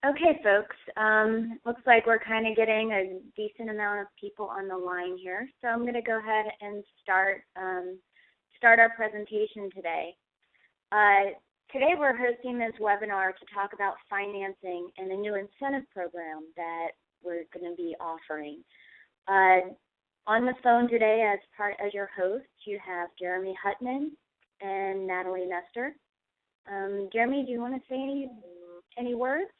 Okay, folks. Looks like we're kind of getting a decent amount of people on the line here, so I'm going to go ahead and start our presentation today. Today we're hosting this webinar to talk about financing and a new incentive program that we're going to be offering. On the phone today, as your hosts, you have Jeremy Hutman and Natalie Nestor. Jeremy, do you want to say any words?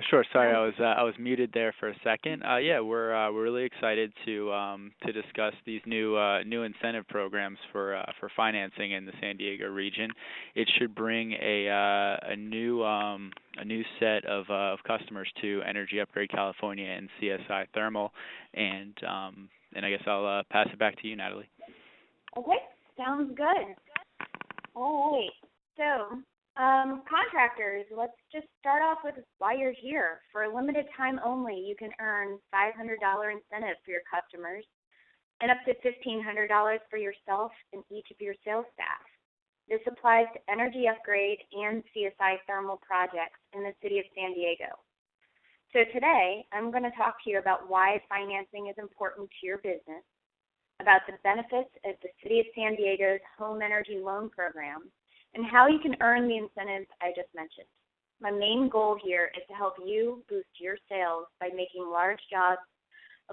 Sure. Sorry, I was muted there for a second. Yeah, we're really excited to discuss these new incentive programs for financing in the San Diego region. It should bring a new set of customers to Energy Upgrade California and CSI Thermal, and I guess I'll pass it back to you, Natalie. Okay, sounds good. All right. So, contractors, let's just start off with why you're here. For a limited time only, you can earn $500 incentive for your customers and up to $1,500 for yourself and each of your sales staff. This applies to Energy Upgrade and CSI Thermal projects in the city of San Diego. So today, I'm going to talk to you about why financing is important to your business, about the benefits of the City of San Diego's Home Energy Loan Program, and how you can earn the incentives I just mentioned. My main goal here is to help you boost your sales by making large jobs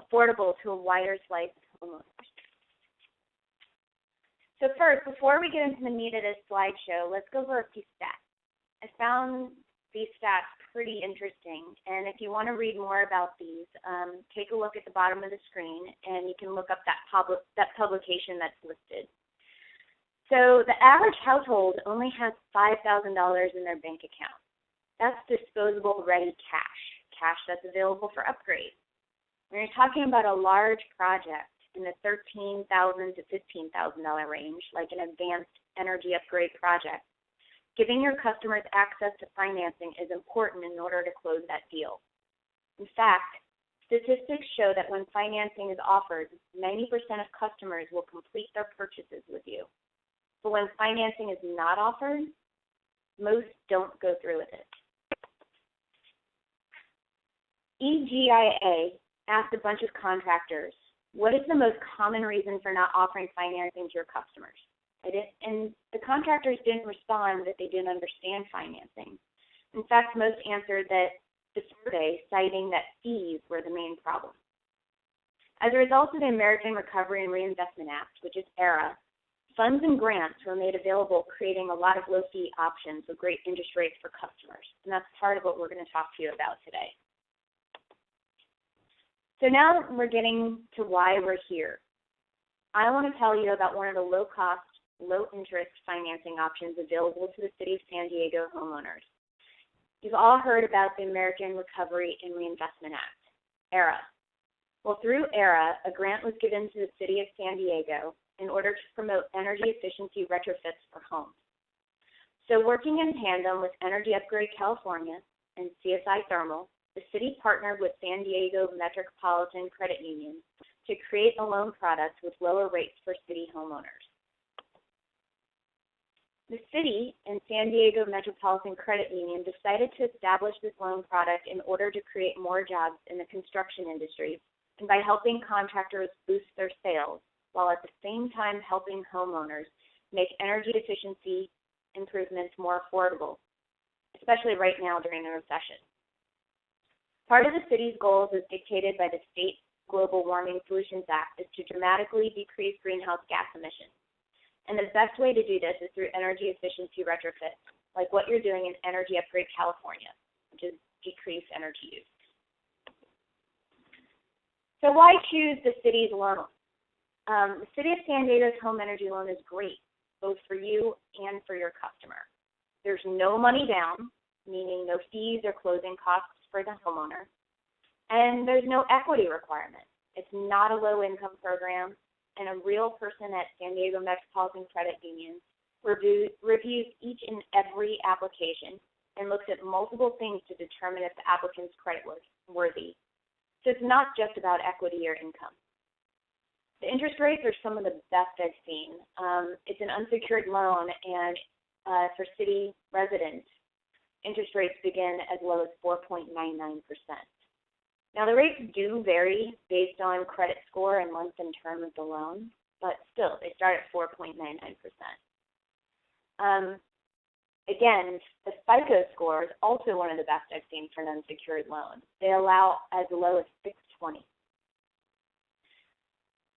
affordable to a wider slice of homeowners. So first, before we get into the meat of this slideshow, let's go over a few stats. I found these stats pretty interesting, and if you want to read more about these, take a look at the bottom of the screen, and you can look up that publication that's listed. So the average household only has $5,000 in their bank account. That's disposable ready cash that's available for upgrade. When you're talking about a large project in the $13,000 to $15,000 range, like an advanced energy upgrade project, giving your customers access to financing is important in order to close that deal. In fact, statistics show that when financing is offered, 90% of customers will complete their purchases with you. But when financing is not offered, most don't go through with it. EGIA asked a bunch of contractors, what is the most common reason for not offering financing to your customers? And the contractors didn't respond that they didn't understand financing. In fact, most answered that the survey, citing that fees were the main problem. As a result of the American Recovery and Reinvestment Act, which is ARRA, funds and grants were made available, creating a lot of low-fee options with great interest rates for customers. And that's part of what we're going to talk to you about today. So now we're getting to why we're here. I want to tell you about one of the low-cost, low-interest financing options available to the City of San Diego homeowners. You've all heard about the American Recovery and Reinvestment Act, ARRA. Well, through ARRA, a grant was given to the City of San Diego in order to promote energy efficiency retrofits for homes. So working in tandem with Energy Upgrade California and CSI Thermal, the city partnered with San Diego Metropolitan Credit Union to create a loan product with lower rates for city homeowners. The city and San Diego Metropolitan Credit Union decided to establish this loan product in order to create more jobs in the construction industry and by helping contractors boost their sales, while at the same time helping homeowners make energy efficiency improvements more affordable, especially right now during the recession. Part of the city's goals, as dictated by the State Global Warming Solutions Act, is to dramatically decrease greenhouse gas emissions. And the best way to do this is through energy efficiency retrofits, like what you're doing in Energy Upgrade California, which is decrease energy use. So why choose the city's loan? The City of San Diego's home energy loan is great, both for you and for your customer. There's no money down, meaning no fees or closing costs for the homeowner, and there's no equity requirement. It's not a low-income program, and a real person at San Diego Metropolitan Credit Union reviews each and every application and looks at multiple things to determine if the applicant's creditworthy. So it's not just about equity or income. The interest rates are some of the best I've seen. It's an unsecured loan, and for city residents, interest rates begin as low as 4.99%. Now, the rates do vary based on credit score and length and term of the loan, but still, they start at 4.99%. Again, the FICO score is also one of the best I've seen for an unsecured loan. They allow as low as 620.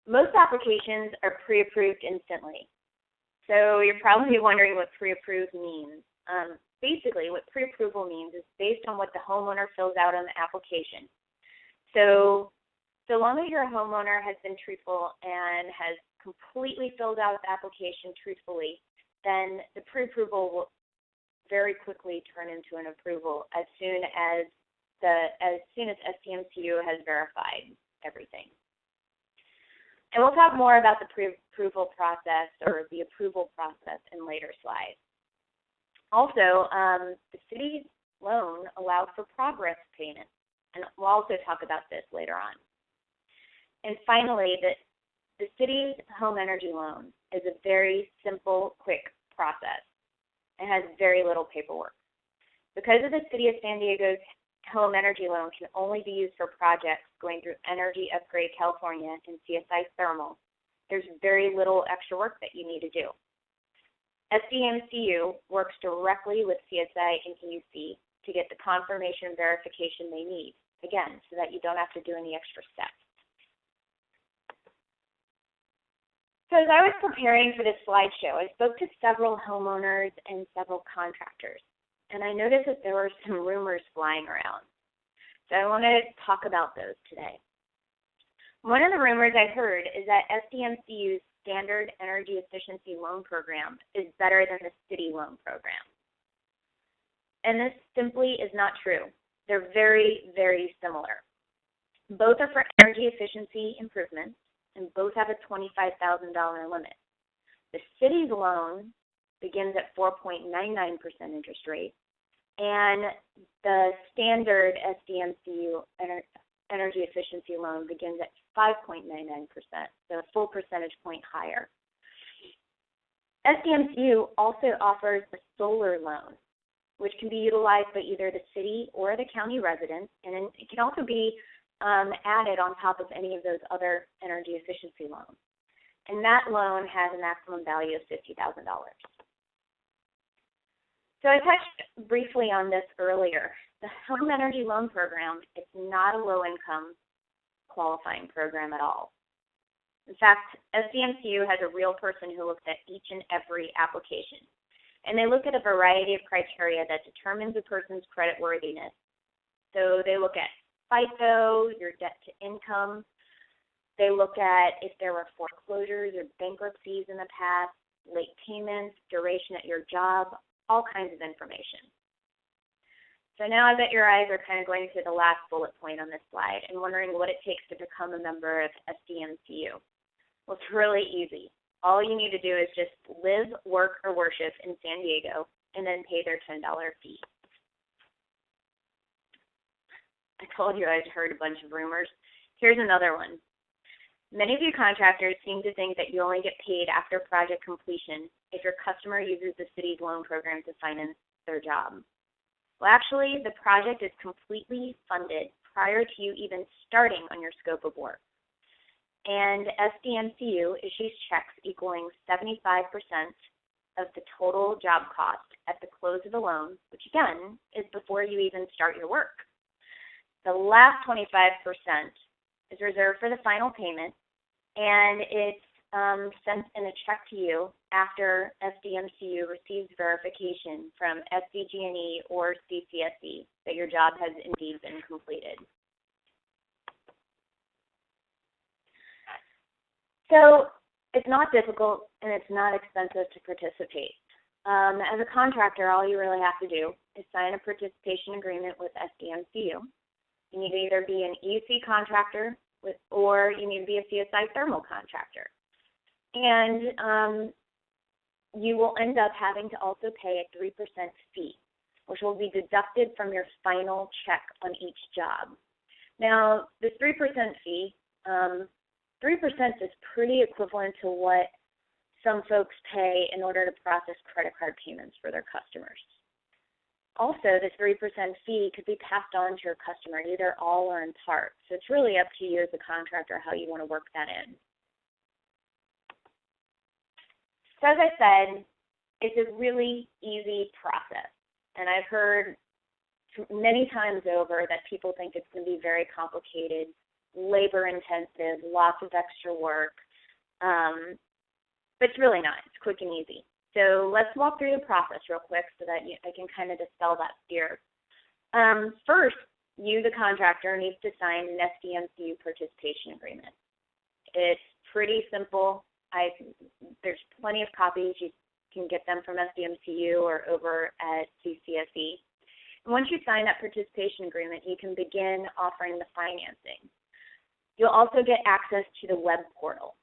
Most applications are pre-approved instantly. So you're probably wondering what pre-approved means. Basically, what pre-approval means is based on what the homeowner fills out on the application. So long as your homeowner has been truthful and has completely filled out the application truthfully, then the pre-approval will very quickly turn into an approval as soon as SDMCU has verified everything. And we'll talk more about the pre-approval process or the approval process in later slides. Also, the city's loan allows for progress payments, and we'll also talk about this later on. And finally, the city's home energy loan is a very simple, quick process. It has very little paperwork. Because of the City of San Diego's home energy loan can only be used for projects going through Energy Upgrade California and CSI Thermal, there's very little extra work that you need to do. SDMCU works directly with CSI and EUC to get the confirmation and verification they need, again, so that you don't have to do any extra steps. So as I was preparing for this slideshow, I spoke to several homeowners and several contractors, and I noticed that there were some rumors flying around. So I want to talk about those today. One of the rumors I heard is that SDMCU's standard energy efficiency loan program is better than the city loan program. And this simply is not true. They're very, very similar. Both are for energy efficiency improvements, and both have a $25,000 limit. The city's loan begins at 4.99% interest rate, and the standard SDMCU energy efficiency loan begins at 5.99%, so a full percentage point higher. SDMCU also offers a solar loan, which can be utilized by either the city or the county residents, and it can also be added on top of any of those other energy efficiency loans. And that loan has a maximum value of $50,000. So I touched briefly on this earlier. The Home Energy Loan Program is not a low-income qualifying program at all. In fact, SDMCU has a real person who looks at each and every application. And they look at a variety of criteria that determines a person's creditworthiness. So they look at FICO, your debt to income. They look at if there were foreclosures or bankruptcies in the past, late payments, duration at your job, all kinds of information. So now I bet your eyes are kind of going to the last bullet point on this slide and wondering what it takes to become a member of SDMCU. Well, it's really easy. All you need to do is just live, work, or worship in San Diego and then pay their $10 fee. I told you I'd heard a bunch of rumors. Here's another one. Many of you contractors seem to think that you only get paid after project completion if your customer uses the city's loan program to finance their job. Well, actually, the project is completely funded prior to you even starting on your scope of work. And SDMCU issues checks equaling 75% of the total job cost at the close of the loan, which again is before you even start your work. The last 25% is reserved for the final payment, and it's sent in a check to you after SDMCU receives verification from SDG&E or CCSE that your job has indeed been completed. So it's not difficult and it's not expensive to participate. As a contractor, all you really have to do is sign a participation agreement with SDMCU. You need to either be an EUC contractor or you need to be a CSI Thermal contractor. And you will end up having to also pay a 3% fee, which will be deducted from your final check on each job. Now, this 3% fee, 3% is pretty equivalent to what some folks pay in order to process credit card payments for their customers. Also, this 3% fee could be passed on to your customer, either all or in part. So it's really up to you as a contractor how you want to work that in. So as I said, it's a really easy process. And I've heard many times over that people think it's going to be very complicated, labor-intensive, lots of extra work. But it's really not. It's quick and easy. So let's walk through the process real quick so that I can kind of dispel that fear. First, you, the contractor, needs to sign an SDMCU participation agreement. It's pretty simple. There's plenty of copies. You can get them from SDMCU or over at CCSE. And once you sign that participation agreement, you can begin offering the financing. You'll also get access to the web portal.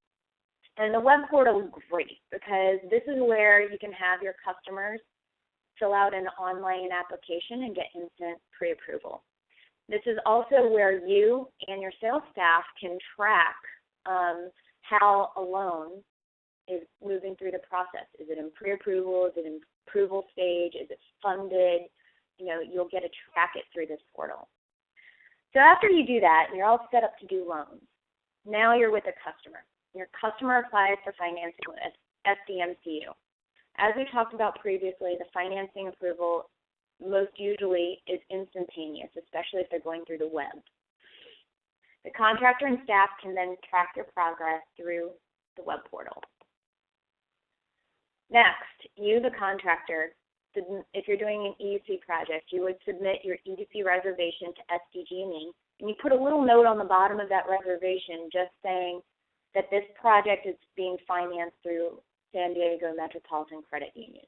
And the web portal is great because this is where you can have your customers fill out an online application and get instant pre-approval. This is also where you and your sales staff can track how a loan is moving through the process. Is it in pre-approval? Is it in approval stage? Is it funded? You'll get to track it through this portal. So after you do that, you're all set up to do loans. Now you're with a customer. Your customer applies for financing with SDMCU. As we talked about previously, the financing approval most usually is instantaneous, especially if they're going through the web. The contractor and staff can then track your progress through the web portal. Next, you, the contractor, if you're doing an EDC project, you would submit your EDC reservation to SDG&E, and you put a little note on the bottom of that reservation just saying that this project is being financed through San Diego Metropolitan Credit Union.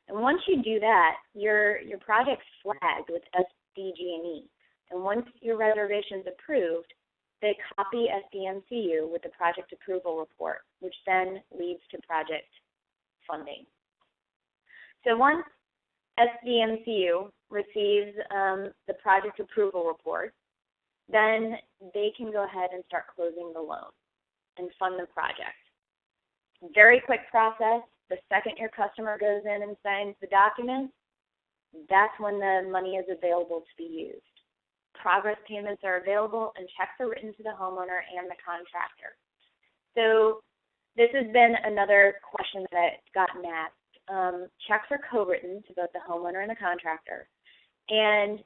And once you do that, your project's flagged with SDG&E. And once your reservation's approved, they copy SDMCU with the project approval report, which then leads to project funding. So once SDMCU receives the project approval report, then they can go ahead and start closing the loan and fund the project. Very quick process. The second your customer goes in and signs the documents, that's when the money is available to be used. Progress payments are available and checks are written to the homeowner and the contractor. So this has been another question that I've gotten asked. Checks are co-written to both the homeowner and the contractor. And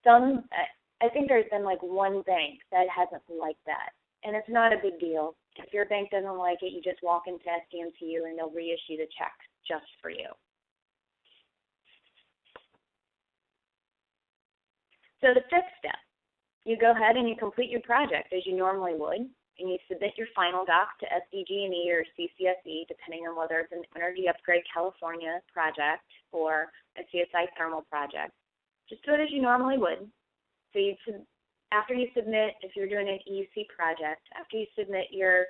I think there's been like one bank that hasn't liked that. And it's not a big deal. If your bank doesn't like it, you just walk into SDMCU and they'll reissue the check just for you. So the fifth step, you go ahead and you complete your project as you normally would, and you submit your final docs to SDG&E or CCSE, depending on whether it's an Energy Upgrade California project or a CSI Thermal project. Just do it as you normally would. So after you submit, if you're doing an EUC project, after you submit your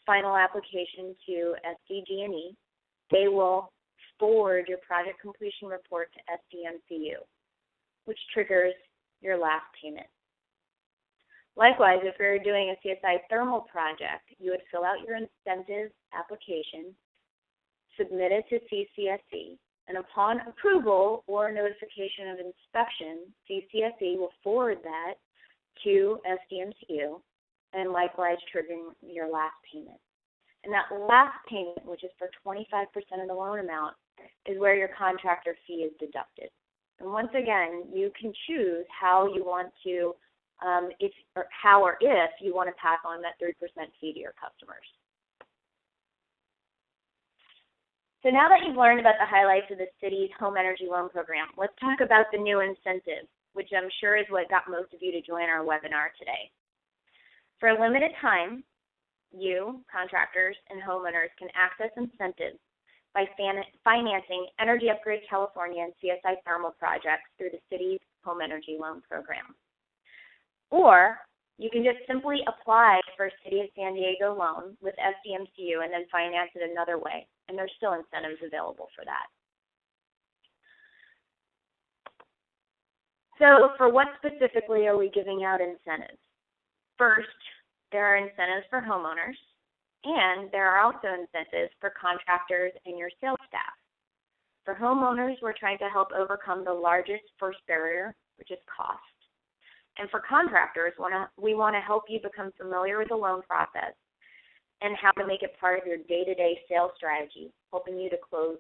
final application to SDG&E, they will forward your project completion report to SDMCU, which triggers your last payment. Likewise, if you're doing a CSI Thermal project, you would fill out your incentive application, submit it to CCSE, and upon approval or notification of inspection, CCSE will forward that to SDMCU, and likewise triggering your last payment. And that last payment, which is for 25% of the loan amount, is where your contractor fee is deducted. And once again, you can choose how you want to, if you want to pass on that 3% fee to your customers. So now that you've learned about the highlights of the city's home energy loan program, let's talk about the new incentive, which I'm sure is what got most of you to join our webinar today. For a limited time, you, contractors, and homeowners can access incentives by financing Energy Upgrade California and CSI Thermal projects through the city's home energy loan program. Or you can just simply apply for a City of San Diego loan with SDMCU and then finance it another way, and there's still incentives available for that. So for what specifically are we giving out incentives? First, there are incentives for homeowners. And there are also incentives for contractors and your sales staff. For homeowners, we're trying to help overcome the largest first barrier, which is cost. And for contractors, we want to help you become familiar with the loan process and how to make it part of your day-to-day sales strategy, helping you to close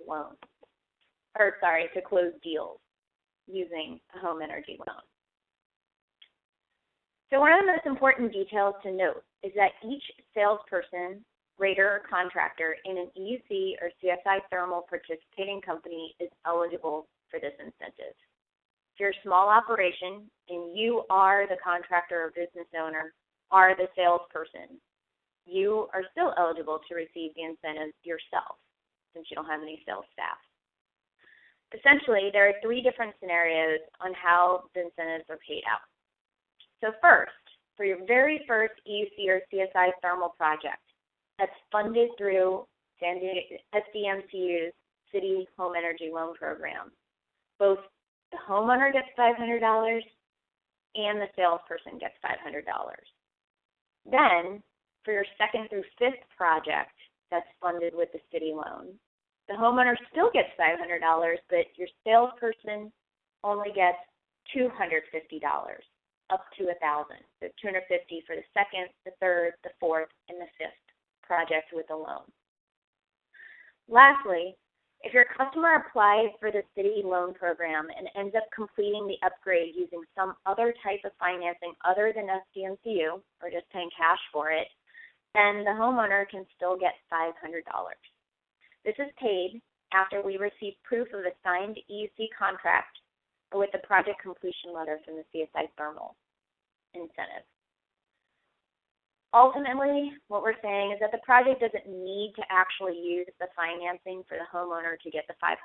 deals using a home energy loan. So one of the most important details to note is that each salesperson, rater, or contractor in an EUC or CSI Thermal participating company is eligible for this incentive. If you're a small operation and you are the contractor or business owner, are the salesperson, you are still eligible to receive the incentive yourself since you don't have any sales staff. Essentially, there are three different scenarios on how the incentives are paid out. So first, for your very first EUC or CSI Thermal project that's funded through SDMCU's City Home Energy Loan Program, both the homeowner gets $500 and the salesperson gets $500. Then, for your second through fifth project that's funded with the city loan, the homeowner still gets $500, but your salesperson only gets $250, up to $1,000. So $250 for the second, the third, the fourth, and the fifth project with the loan. Lastly, if your customer applies for the city loan program and ends up completing the upgrade using some other type of financing other than SDMCU, or just paying cash for it, then the homeowner can still get $500. This is paid after we receive proof of a signed EUC contract or with the project completion letter from the CSI Thermal incentive. Ultimately, what we're saying is that the project doesn't need to actually use the financing for the homeowner to get the $500.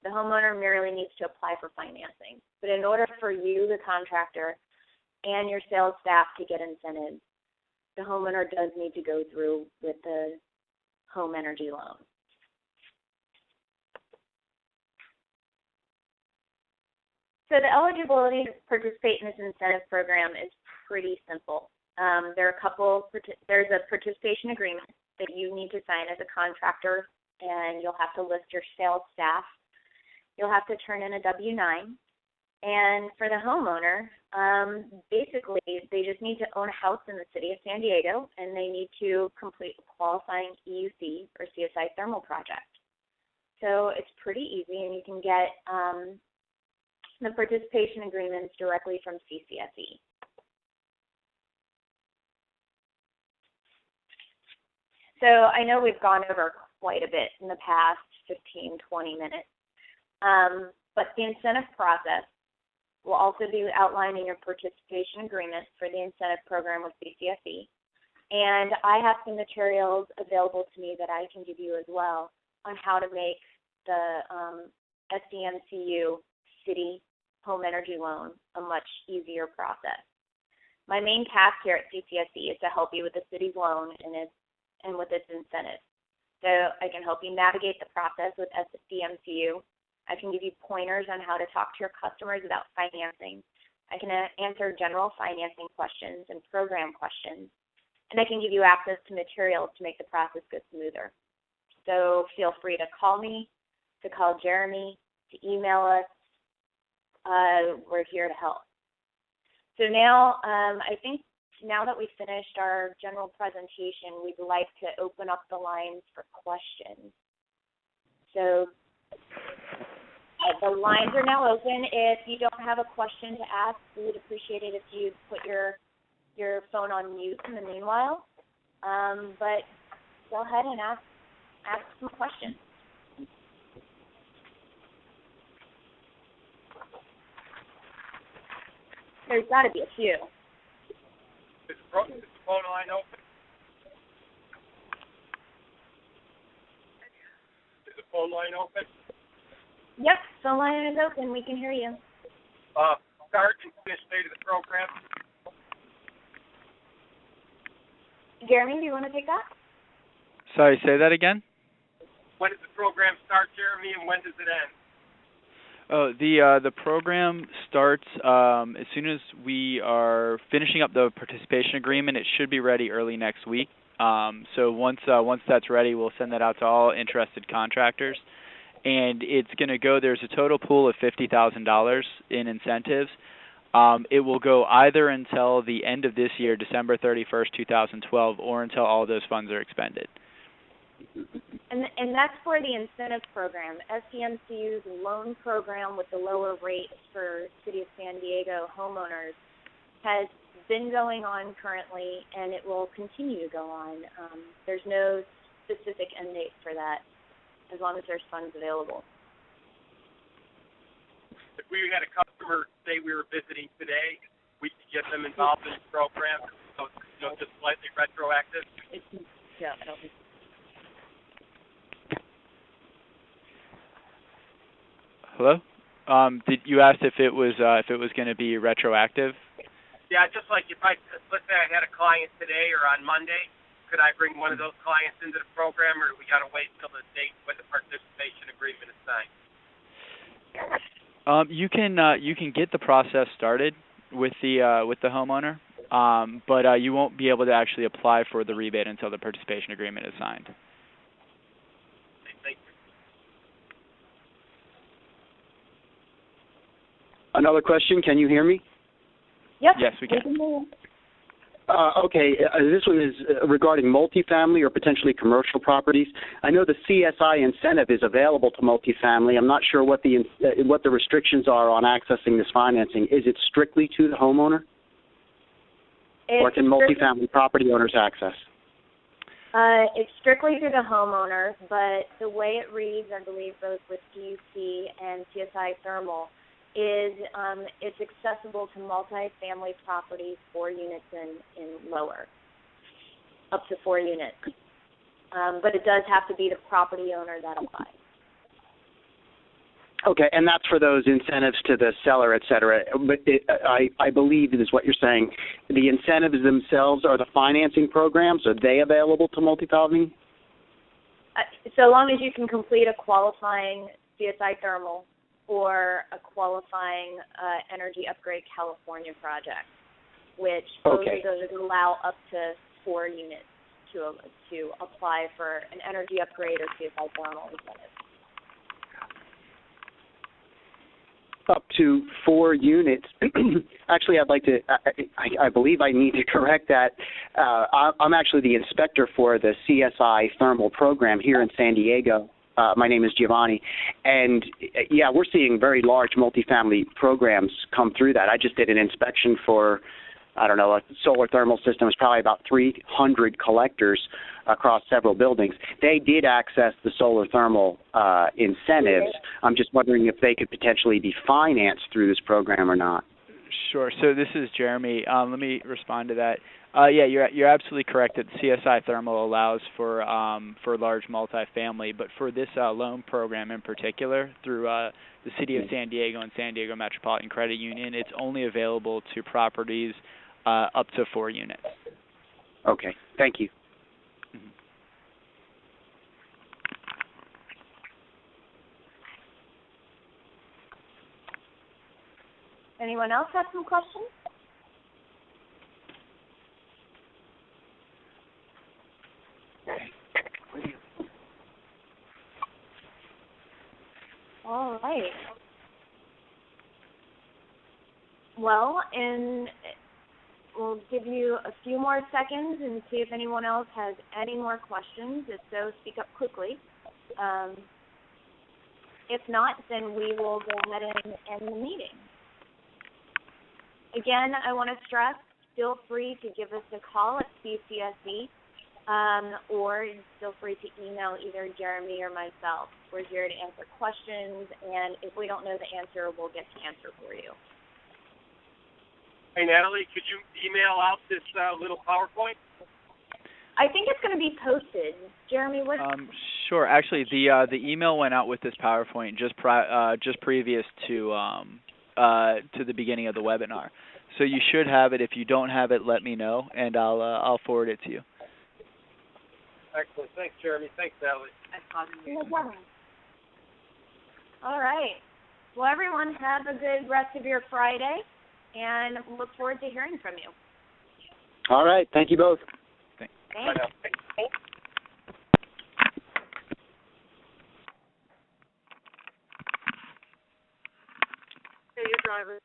The homeowner merely needs to apply for financing. But in order for you, the contractor, and your sales staff to get incentives, the homeowner does need to go through with the home energy loan. So the eligibility to participate in this incentive program is pretty simple. There's a participation agreement that you need to sign as a contractor, and you'll have to list your sales staff. You'll have to turn in a W-9. And for the homeowner, basically they just need to own a house in the city of San Diego, and they need to complete a qualifying EUC or CSI Thermal project. So it's pretty easy, and you can get the participation agreements directly from CCSE. So I know we've gone over quite a bit in the past 15, 20 minutes, but the incentive process will also be outlined in your participation agreement for the incentive program with CCSE. And I have some materials available to me that I can give you as well on how to make the SDMCU City Home Energy Loan a much easier process. My main task here at CCSE is to help you with the city's loan and with its incentives. So I can help you navigate the process with SDMCU. I can give you pointers on how to talk to your customers about financing. I can answer general financing questions and program questions. And I can give you access to materials to make the process go smoother. So feel free to call me, to call Jeremy, to email us. We're here to help. So now, I think now that we've finished our general presentation, we'd like to open up the lines for questions. So the lines are now open. If you don't have a question to ask, we would appreciate it if you put your phone on mute in the meanwhile. But go ahead and ask some questions. There's got to be a few. Is the phone line open? Is the phone line open? Yep, phone line is open. We can hear you. Start and finish date of the program. Jeremy, do you want to take that? Sorry, say that again? When does the program start, Jeremy, and when does it end? Oh, the program starts as soon as we are finishing up the participation agreement. It should be ready early next week. So once that's ready, we'll send that out to all interested contractors, and it's going to go. There's a total pool of $50,000 in incentives. It will go either until the end of this year, December 31st, 2012, or until all those funds are expended. And that's for the incentive program. SCMCU's loan program with the lower rates for City of San Diego homeowners has been going on currently, and it will continue to go on. There's no specific end date for that, as long as there's funds available. If we had a customer say we were visiting today, we could get them involved in the program, so just slightly retroactive. Yeah, I don't think. Hello? Did you ask if it was going to be retroactive? Yeah, just like let's say I had a client today or on Monday, could I bring one of those clients into the program, or do we got to wait until the date when the participation agreement is signed? You can get the process started with the homeowner, but you won't be able to actually apply for the rebate until the participation agreement is signed. Thank you. Another question. Can you hear me? Yep. Yes, we can. Okay. This one is regarding multifamily or potentially commercial properties. I know the CSI incentive is available to multifamily. I'm not sure what the restrictions are on accessing this financing. Is it strictly to the homeowner, or can multifamily property owners access? It's strictly to the homeowner, but the way it reads, I believe, both with DUC and CSI Thermal, is it's accessible to multifamily properties, 4 units in lower, up to 4 units. But it does have to be the property owner that applies. Okay, and that's for those incentives to the seller, et cetera. But I believe it is what you're saying. The incentives themselves are the financing programs. Are they available to multifamily? So long as you can complete a qualifying CSI Thermal or a qualifying Energy Upgrade California project, which both of those allow up to 4 units to apply for an energy upgrade or CSI Thermal incentive. Up to 4 units. Actually, I'd like to, I believe I need to correct that. I'm actually the inspector for the CSI Thermal program here in San Diego. My name is Giovanni. And, yeah, we're seeing very large multifamily programs come through that. I just did an inspection for, I don't know, a solar thermal system. It's probably about 300 collectors across several buildings. They did access the solar thermal incentives. I'm just wondering if they could potentially be financed through this program or not. Sure. So this is Jeremy. Let me respond to that. Yeah, you're absolutely correct that CSI Thermal allows for large multifamily, but for this loan program in particular, through the City of San Diego and San Diego Metropolitan Credit Union, it's only available to properties up to 4 units. Okay. Thank you. Anyone else have some questions? All right. Well, and we'll give you a few more seconds and see if anyone else has any more questions. If so, speak up quickly. If not, then we will go ahead and end the meeting. Again, I want to stress, feel free to give us a call at CCSE, or feel free to email either Jeremy or myself. We're here to answer questions, and if we don't know the answer, we'll get the answer for you. Hey, Natalie, could you email out this little PowerPoint? I think it's going to be posted. Jeremy, what? Sure. Actually, the email went out with this PowerPoint just previous to the beginning of the webinar. So you should have it. If you don't have it, let me know, and I'll forward it to you. Excellent. Thanks, Jeremy. Thanks, Natalie. No problem. All right. Well, everyone, have a good rest of your Friday, and look forward to hearing from you. All right. Thank you both. Thanks. Thanks. Bye now. Hey, your driver.